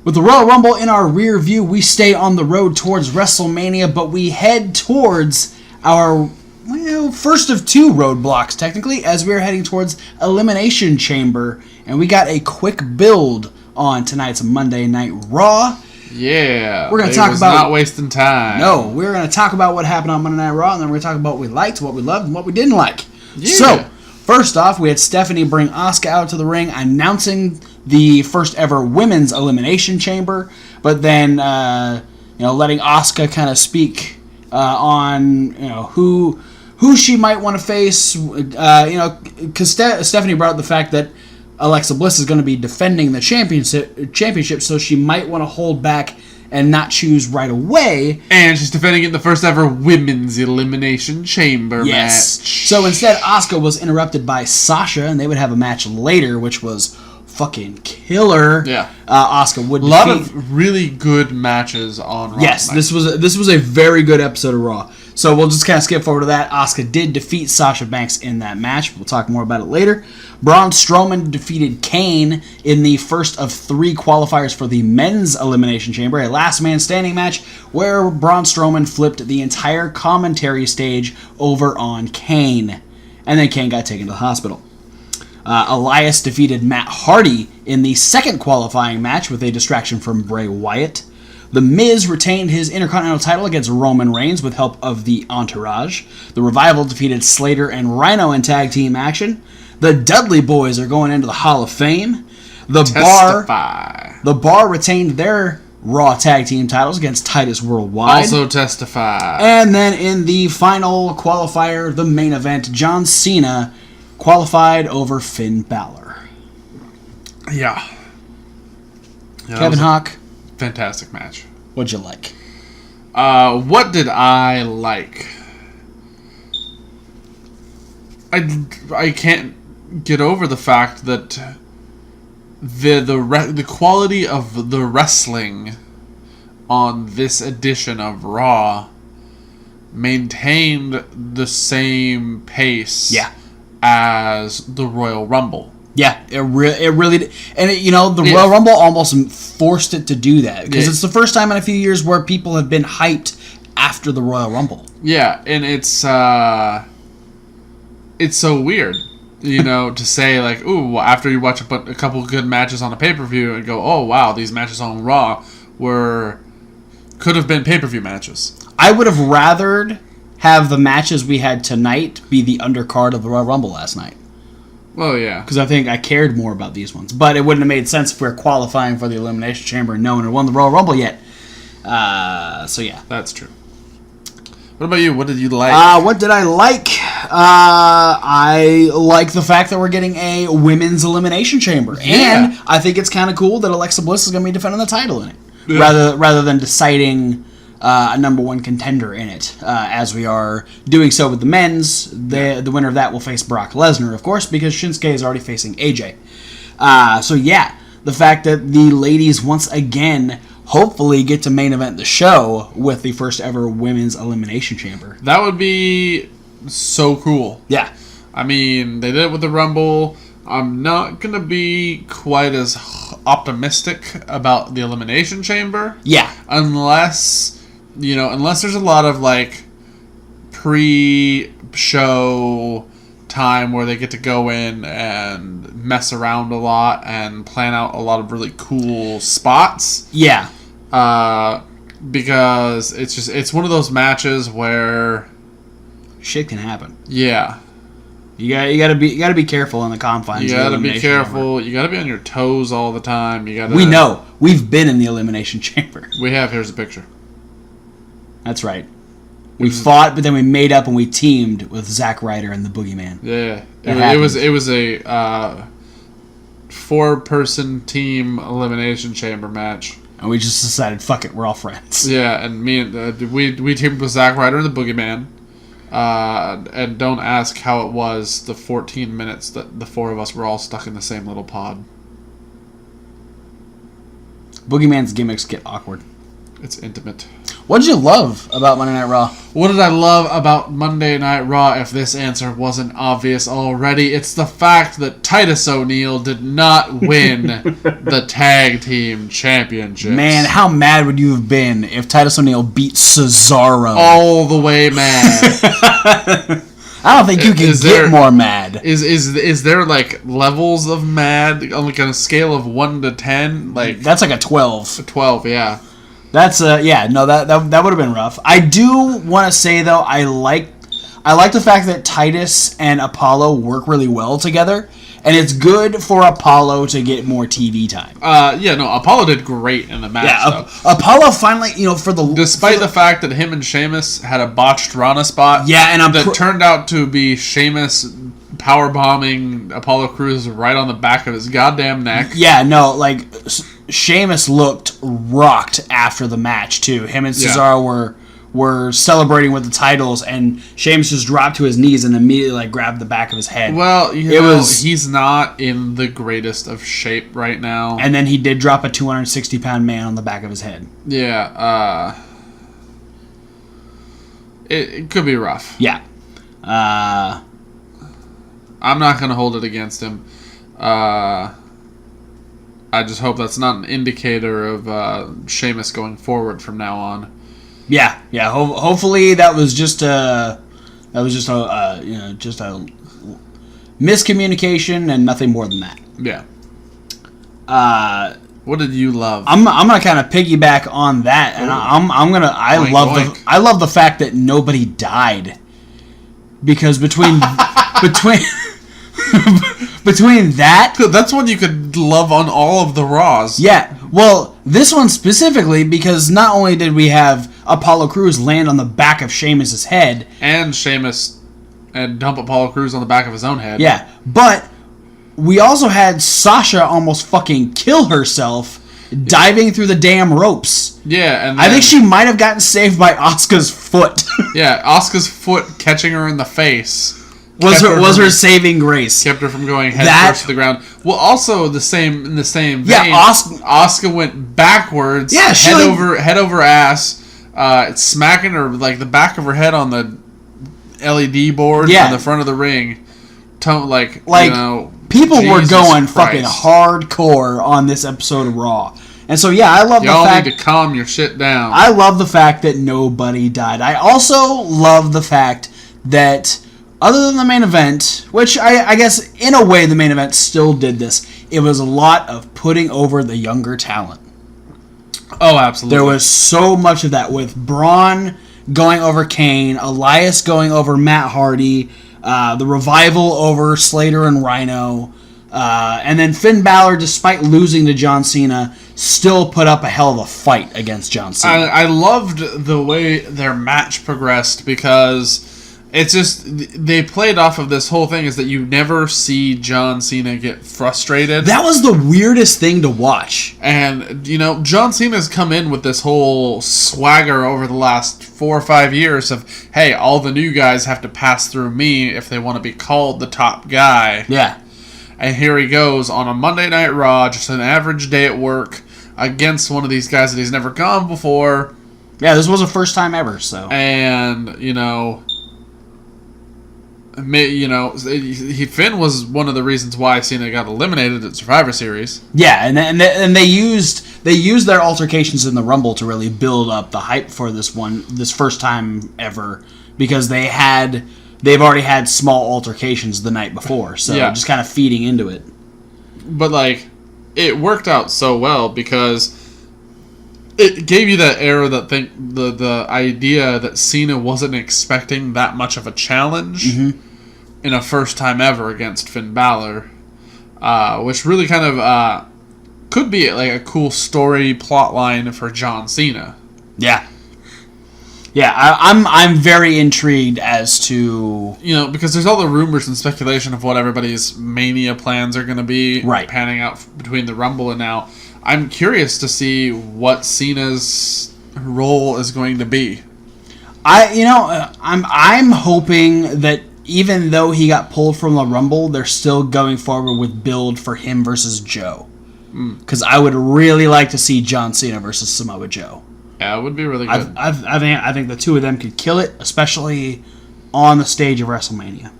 With the Royal Rumble in our rear view, we stay on the road towards WrestleMania, but we head towards our first of two roadblocks, technically, as we're heading towards Elimination Chamber. And we got a quick build on tonight's Monday Night Raw. Yeah. We're going to talk about... not wasting time. No, we're going to talk about what happened on Monday Night Raw, and then we're going to talk about what we liked, what we loved, and what we didn't like. Yeah. So, first off, we had Stephanie bring Asuka out to the ring, announcing the first ever women's Elimination Chamber, but then letting Asuka kind of speak on who she might want to face. Because Stephanie brought up the fact that Alexa Bliss is going to be defending the championship, so she might want to hold back and not choose right away. And she's defending it in the first ever women's Elimination Chamber match. So instead, Asuka was interrupted by Sasha, and they would have a match later, which was fucking killer. Yeah. Asuka would defeat... A lot of really good matches on Raw. Yes, this was a very good episode of Raw. So we'll just kind of skip forward to that. Asuka did defeat Sasha Banks in that match. We'll talk more about it later. Braun Strowman defeated Kane in the first of three qualifiers for the men's Elimination Chamber, a last man standing match where Braun Strowman flipped the entire commentary stage over on Kane. And then Kane got taken to the hospital. Elias defeated Matt Hardy in the second qualifying match with a distraction from Bray Wyatt. The Miz retained his Intercontinental title against Roman Reigns with help of the Entourage. The Revival defeated Slater and Rhino in tag team action. The Dudley Boys are going into the Hall of Fame. The Bar retained their Raw tag team titles against Titus Worldwide. Also testify. And then in the final qualifier, the main event, John Cena qualified over Finn Balor. Yeah. Kevin Hawk. Fantastic match. What'd you like? What did I like? I can't get over the fact that the quality of the wrestling on this edition of Raw maintained the same pace as the Royal Rumble. Yeah, it really did. And the Royal Rumble almost forced it to do that, because it's the first time in a few years where people have been hyped after the Royal Rumble. Yeah, and it's so weird, to say like, ooh, after you watch a couple good matches on a pay-per-view and go, oh wow, these matches on Raw could have been pay-per-view matches. I would have rathered have the matches we had tonight be the undercard of the Royal Rumble last night. Well, yeah. Because I think I cared more about these ones. But it wouldn't have made sense if we were qualifying for the Elimination Chamber and no one had won the Royal Rumble yet. So, yeah. That's true. What about you? What did you like? What did I like? I like the fact that we're getting a women's Elimination Chamber. Yeah. And I think it's kind of cool that Alexa Bliss is going to be defending the title in it. Yeah. Rather than deciding a number one contender in it, as we are doing so with the men's. The winner of that will face Brock Lesnar, of course, because Shinsuke is already facing AJ. So yeah, the fact that the ladies once again hopefully get to main event the show with the first ever women's Elimination Chamber. That would be so cool. Yeah. I mean, they did it with the Rumble. I'm not going to be quite as optimistic about the Elimination Chamber. Yeah. Unless there's a lot of like pre-show time where they get to go in and mess around a lot and plan out a lot of really cool spots. Yeah. Because it's one of those matches where shit can happen. Yeah. You gotta be careful in the confines. You gotta be careful. Chamber. You gotta be on your toes all the time. We know. We've been in the Elimination Chamber. We have. Here's a picture. That's right. We fought, but then we made up and we teamed with Zack Ryder and the Boogeyman. Yeah, it was a 4-person team Elimination Chamber match. And we just decided, fuck it, we're all friends. Yeah, and we teamed with Zack Ryder and the Boogeyman. And don't ask how it was the 14 minutes that the four of us were all stuck in the same little pod. Boogeyman's gimmicks get awkward. It's intimate. What did you love about Monday Night Raw? What did I love about Monday Night Raw, if this answer wasn't obvious already? It's the fact that Titus O'Neil did not win the tag team championships. Man, how mad would you have been if Titus O'Neil beat Cesaro? All the way mad. I don't think you can get more mad. Is there like levels of mad on like on a scale of 1 to 10? Like that's like a 12. 12, yeah. That's that would have been rough. I do want to say though, I like the fact that Titus and Apollo work really well together, and it's good for Apollo to get more TV time. Apollo did great in the match. Yeah, Apollo finally, despite the fact that him and Sheamus had a botched Rana spot. Yeah, and that turned out to be Sheamus powerbombing Apollo Crews right on the back of his goddamn neck. Yeah, no, like Sheamus looked rocked after the match too. Him and Cesaro were celebrating with the titles, and Sheamus just dropped to his knees and immediately grabbed the back of his head. Well, he's not in the greatest of shape right now. And then he did drop a 260-pound man on the back of his head. Yeah, it could be rough. Yeah. I'm not going to hold it against him. I just hope that's not an indicator of Sheamus going forward from now on. Yeah. Hopefully that was just a miscommunication and nothing more than that. Yeah. What did you love? I'm gonna kind of piggyback on that, and I love the fact that nobody died, because between that, that's one you could love on all of the Raws. Yeah, well, this one specifically, because not only did we have Apollo Crews land on the back of Sheamus's head, and Sheamus and dump Apollo Crews on the back of his own head. Yeah, but we also had Sasha almost fucking kill herself diving through the damn ropes. Yeah, and I think she might have gotten saved by Asuka's foot. Yeah, Asuka's foot catching her in the face was her saving grace. Kept her from going head first to the ground. Well, also in the same vein, Asuka went backwards, head over ass, smacking her the back of her head on the LED board on the front of the ring. People were going fucking hardcore on this episode of Raw. And so, I love the fact... Y'all need to calm your shit down. I love the fact that nobody died. I also love the fact that, other than the main event, which I guess, in a way, the main event still did this, it was a lot of putting over the younger talent. Oh, absolutely. There was so much of that, with Braun going over Kane, Elias going over Matt Hardy, the Revival over Slater and Rhino, and then Finn Balor, despite losing to John Cena, still put up a hell of a fight against John Cena. I loved the way their match progressed, because it's just, they played off of this whole thing is that you never see John Cena get frustrated. That was the weirdest thing to watch. And, John Cena's come in with this whole swagger over the last 4 or 5 years of, hey, all the new guys have to pass through me if they want to be called the top guy. Yeah. And here he goes on a Monday Night Raw, just an average day at work, against one of these guys that he's never gone before. Yeah, this was a first time ever, so. And, Finn was one of the reasons why Cena got eliminated at Survivor Series. Yeah, and they used their altercations in the Rumble to really build up the hype for this first time ever, because they've already had small altercations the night before, so just kind of feeding into it. But it worked out so well, because it gave you that era that the idea that Cena wasn't expecting that much of a challenge in a first time ever against Finn Balor, which really kind of could be a cool story plot line for John Cena. Yeah. Yeah, I'm very intrigued as to... because there's all the rumors and speculation of what everybody's Mania plans are going to be panning out between the Rumble and now. I'm curious to see what Cena's role is going to be. I'm hoping that even though he got pulled from the Rumble, they're still going forward with build for him versus Joe. Because I would really like to see John Cena versus Samoa Joe. Yeah, it would be really good. I think the two of them could kill it, especially on the stage of WrestleMania.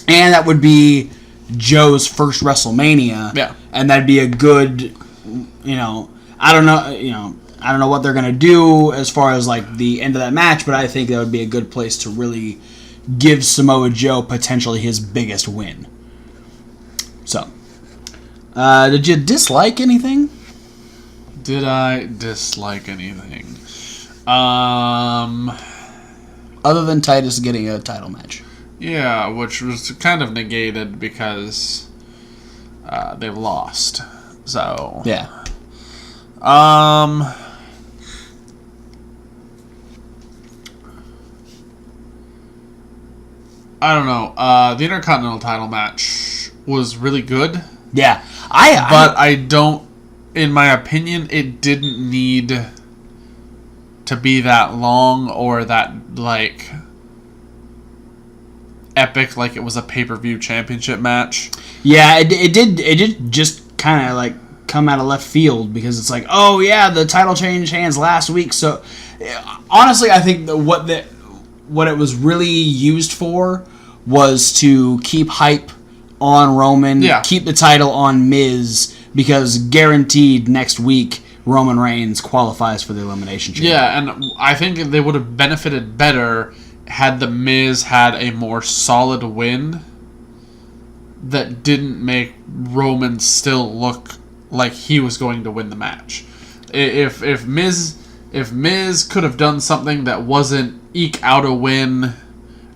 And that would be Joe's first WrestleMania. Yeah. And that'd be a good, I don't know what they're going to do as far as like the end of that match, but I think that would be a good place to really give Samoa Joe potentially his biggest win. So, did you dislike anything? Did I dislike anything? Other than Titus getting a title match. Yeah, which was kind of negated because they lost. So yeah. I don't know. The Intercontinental title match was really good. Yeah, I don't. In my opinion, it didn't need to be that long or that like epic, like it was a pay-per-view championship match. Yeah, it did just kind of like come out of left field because it's like, oh yeah, the title changed hands last week. So honestly, I think what it was really used for was to keep hype on Roman, keep the title on Miz, because guaranteed next week Roman Reigns qualifies for the Elimination Chamber. Yeah, and I think they would have benefited better had the Miz had a more solid win that didn't make Roman still look like he was going to win the match. If Miz could have done something that wasn't eke out a win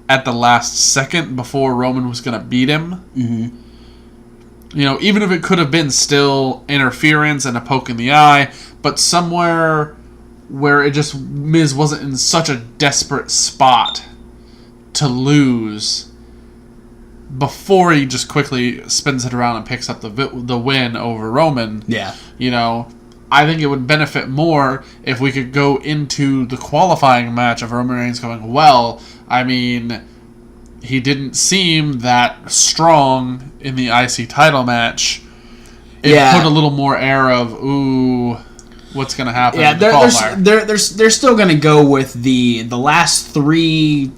at the last second before Roman was going to beat him, even if it could have been still interference and a poke in the eye, but somewhere where it just Miz wasn't in such a desperate spot to lose before he just quickly spins it around and picks up the win over Roman. Yeah. I think it would benefit more if we could go into the qualifying match of Roman Reigns going, well, I mean, he didn't seem that strong in the IC title match. It put a little more air of, ooh, what's going to happen in the qualifier. They're still going to go with the last three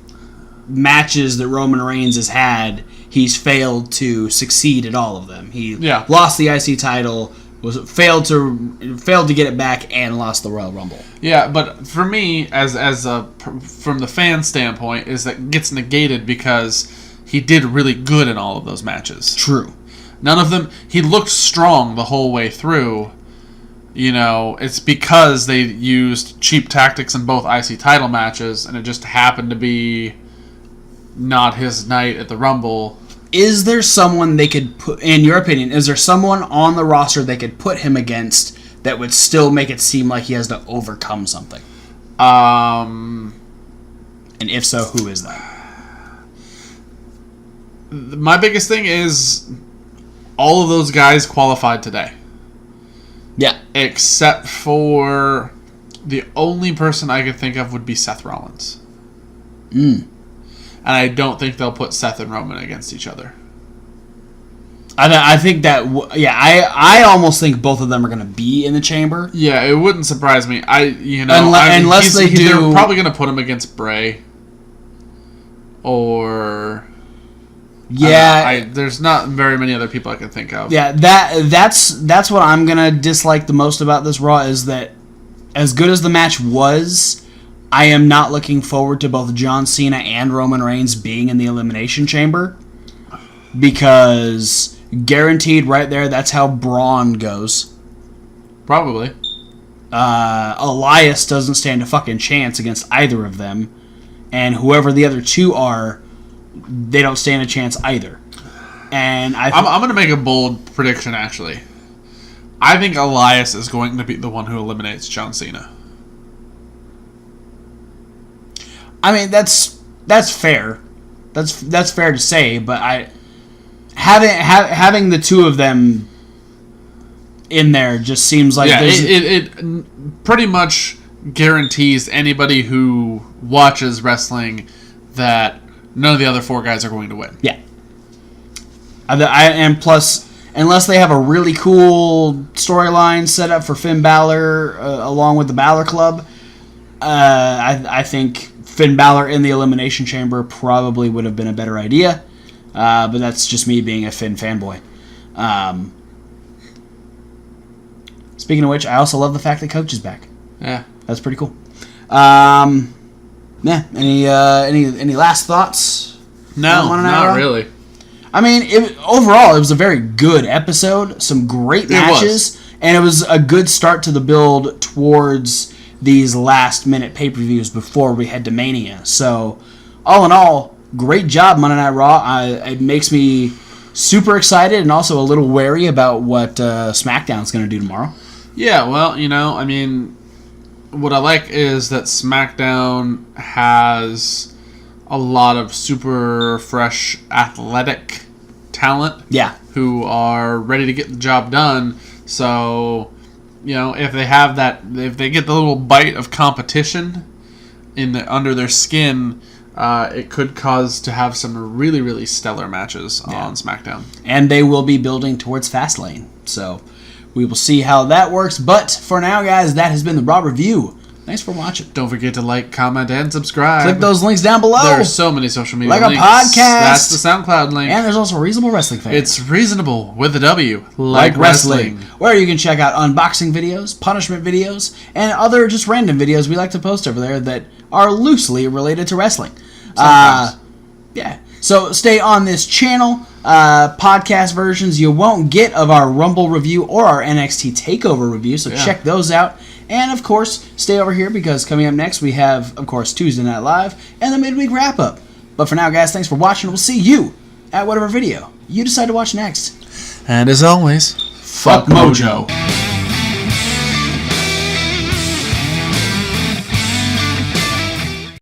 matches that Roman Reigns has had. He's failed to succeed at all of them. He lost the IC title, failed to get it back, and lost the Royal Rumble. Yeah, but for me, from the fan standpoint, is that gets negated because he did really good in all of those matches. True. None of them. He looked strong the whole way through. It's because they used cheap tactics in both IC title matches, and it just happened to be not his night at the Rumble. Is there someone they could put, in your opinion, is there someone on the roster they could put him against that would still make it seem like he has to overcome something? And if so, who is that? My biggest thing is all of those guys qualified today. Yeah. Except for the only person I could think of would be Seth Rollins. And I don't think they'll put Seth and Roman against each other. I think that, I almost think both of them are going to be in the chamber. Yeah, it wouldn't surprise me. Unless they're probably going to put him against Bray. Or... Yeah. There's not very many other people I can think of. Yeah, that's what I'm going to dislike the most about this Raw, is that as good as the match was, I am not looking forward to both John Cena and Roman Reigns being in the Elimination Chamber, because guaranteed right there, that's how Braun goes. Probably. Elias doesn't stand a fucking chance against either of them, and whoever the other two are, they don't stand a chance either. And I'm going to make a bold prediction, actually. I think Elias is going to be the one who eliminates John Cena. I mean, that's fair. That's fair to say, but having the two of them in there just seems like it pretty much guarantees anybody who watches wrestling that none of the other four guys are going to win. Yeah. And plus, unless they have a really cool storyline set up for Finn Balor along with the Balor Club, I think Finn Balor in the Elimination Chamber probably would have been a better idea, but that's just me being a Finn fanboy. Speaking of which, I also love the fact that Coach is back. Yeah. That's pretty cool. Yeah. Any last thoughts? No, not really. I mean, overall, it was a very good episode. Some great matches, and it was a good start to the build towards these last-minute pay-per-views before we head to Mania. So, all in all, great job, Monday Night Raw. It makes me super excited and also a little wary about what SmackDown's going to do tomorrow. Yeah, well, I mean, what I like is that SmackDown has a lot of super fresh athletic talent who are ready to get the job done. So, if they get the little bite of competition under their skin, it could cause to have some really, really stellar matches on SmackDown. And they will be building towards Fastlane. So we will see how that works. But for now, guys, that has been the Raw Review. Thanks for watching. Don't forget to like, comment, and subscribe. Click those links down below. There are so many social media links. Like a podcast. That's the SoundCloud link. And there's also Reasonable Wrestling Fans. It's reasonable with a W. Like wrestling. Where you can check out unboxing videos, punishment videos, and other just random videos we like to post over there that are loosely related to wrestling. Yeah. So stay on this channel. Podcast versions you won't get of our Rumble review or our NXT TakeOver review, so check those out. And, of course, stay over here because coming up next we have, of course, Tuesday Night Live and the midweek wrap-up. But for now, guys, thanks for watching. We'll see you at whatever video you decide to watch next. And as always, fuck Mojo.